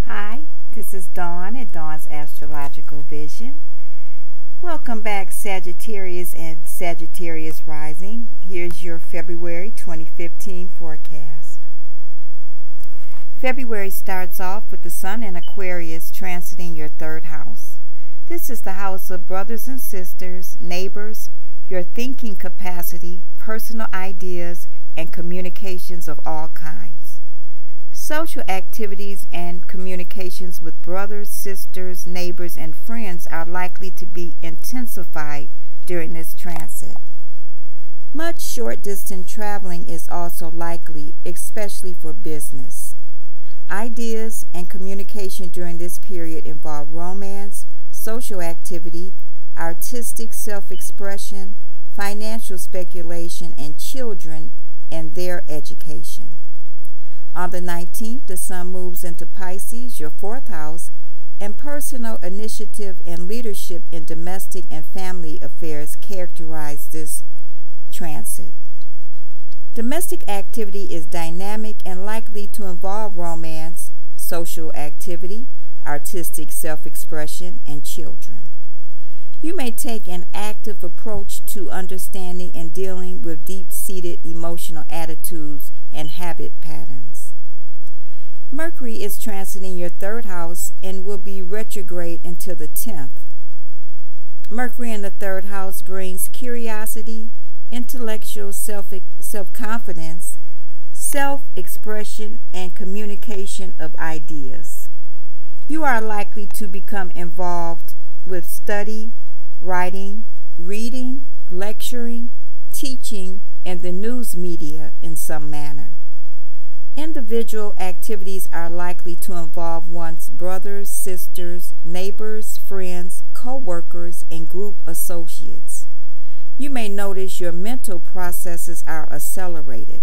Hi, this is Dawn at Dawn's Astrological Vision. Welcome back, Sagittarius and Sagittarius Rising. Here's your February 2015 forecast. February starts off with the Sun in Aquarius transiting your third house. This is the house of brothers and sisters, neighbors, your thinking capacity, personal ideas, and communications of all kinds. Social activities and communications with brothers, sisters, neighbors, and friends are likely to be intensified during this transit. Much short-distance traveling is also likely, especially for business. Ideas and communication during this period involve romance, social activity, artistic self-expression, financial speculation, and children and their education. On the 19th, the Sun moves into Pisces, your fourth house, and personal initiative and leadership in domestic and family affairs characterize this transit. Domestic activity is dynamic and likely to involve romance, social activity, artistic self-expression, and children. You may take an active approach to understanding and dealing with deep-seated emotional attitudes and habit patterns. Mercury is transiting your third house and will be retrograde until the 10th. Mercury in the third house brings curiosity, intellectual self-confidence, self-expression, and communication of ideas. You are likely to become involved with study, writing, reading, lecturing, teaching, and the news media in some manner. Individual activities are likely to involve one's brothers, sisters, neighbors, friends, co-workers, and group associates. You may notice your mental processes are accelerated.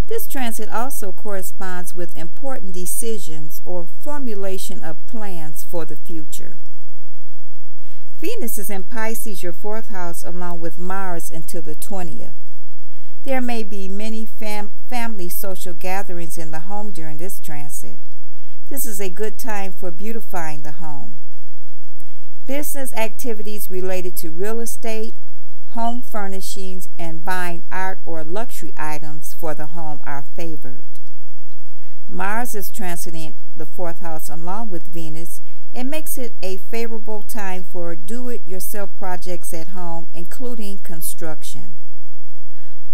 This transit also corresponds with important decisions or formulation of plans for the future. Venus is in Pisces, your fourth house, along with Mars until the 20th. There may be many family social gatherings in the home during this transit. This is a good time for beautifying the home. Business activities related to real estate, home furnishings, and buying art or luxury items for the home are favored. Mars is transiting the fourth house along with Venus. It makes it a favorable time for do-it-yourself projects at home, including construction.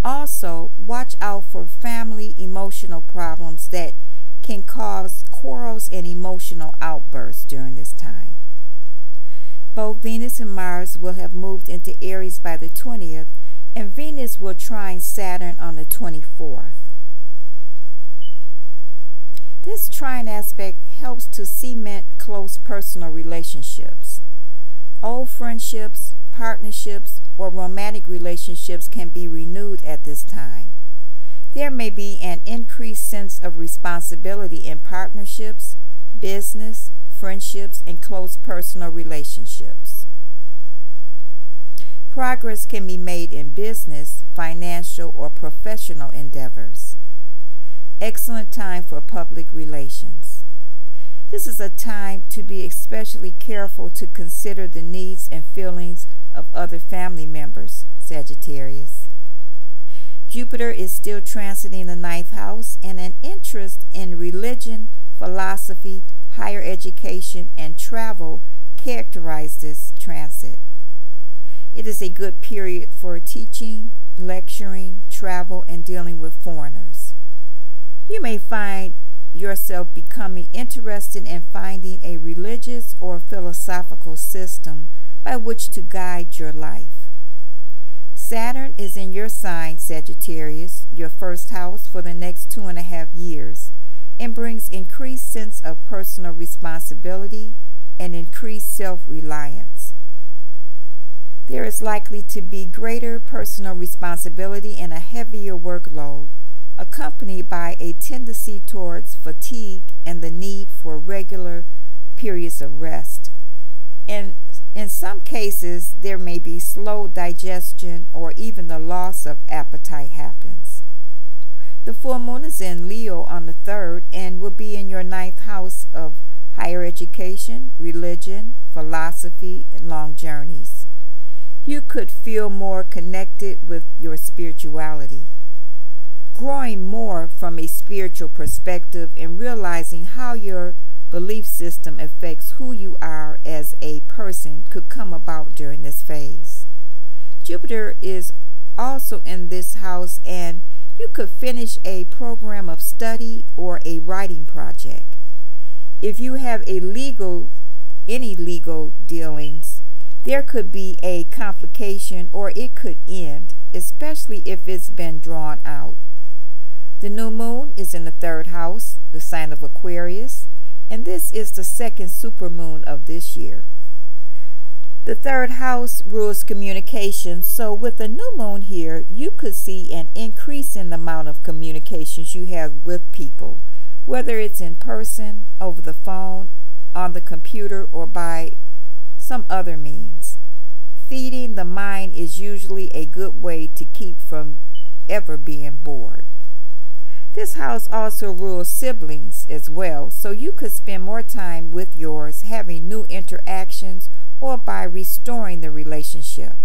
Also, watch out for family emotional problems that can cause quarrels and emotional outbursts during this time. Both Venus and Mars will have moved into Aries by the 20th, and Venus will trine Saturn on the 24th. This trine aspect helps to cement close personal relationships. Old friendships, partnerships, or romantic relationships can be renewed at this time. There may be an increased sense of responsibility in partnerships, business, friendships, and close personal relationships. Progress can be made in business, financial, or professional endeavors. Excellent time for public relations. This is a time to be especially careful to consider the needs and feelings of other family members, Sagittarius. Jupiter is still transiting the ninth house, and an interest in religion, philosophy, higher education, and travel characterize this transit. It is a good period for teaching, lecturing, travel, and dealing with foreigners. You may find yourself becoming interested in finding a religious or philosophical system by which to guide your life. Saturn is in your sign, Sagittarius, your first house, for the next 2.5 years, and brings increased sense of personal responsibility and increased self-reliance. There is likely to be greater personal responsibility and a heavier workload, accompanied by a tendency towards fatigue and the need for regular periods of rest. And in some cases, there may be slow digestion or even the loss of appetite happens. The full moon is in Leo on the 3rd and will be in your 9th house of higher education, religion, philosophy, and long journeys. You could feel more connected with your spirituality, growing more from a spiritual perspective and realizing how your belief system affects who you are as a person could come about during this phase. Jupiter is also in this house, and you could finish a program of study or a writing project. If you have any legal dealings, there could be a complication or it could end, especially if it's been drawn out. The new moon is in the 3rd house, the sign of Aquarius, and this is the 2nd supermoon of this year. The 3rd house rules communication, so with the new moon here, you could see an increase in the amount of communications you have with people, whether it's in person, over the phone, on the computer, or by some other means. Feeding the mind is usually a good way to keep from ever being bored. This house also rules siblings as well, so you could spend more time with yours, having new interactions, or by restoring the relationship.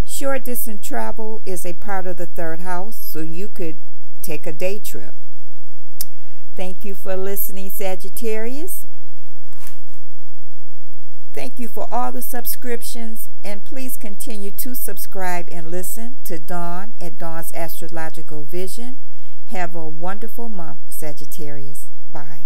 Short distance travel is a part of the 3rd house, so you could take a day trip. Thank you for listening, Sagittarius. Thank you for all the subscriptions, and please continue to subscribe and listen to Dawn at Dawn's Astrological Vision. Have a wonderful month, Sagittarius. Bye.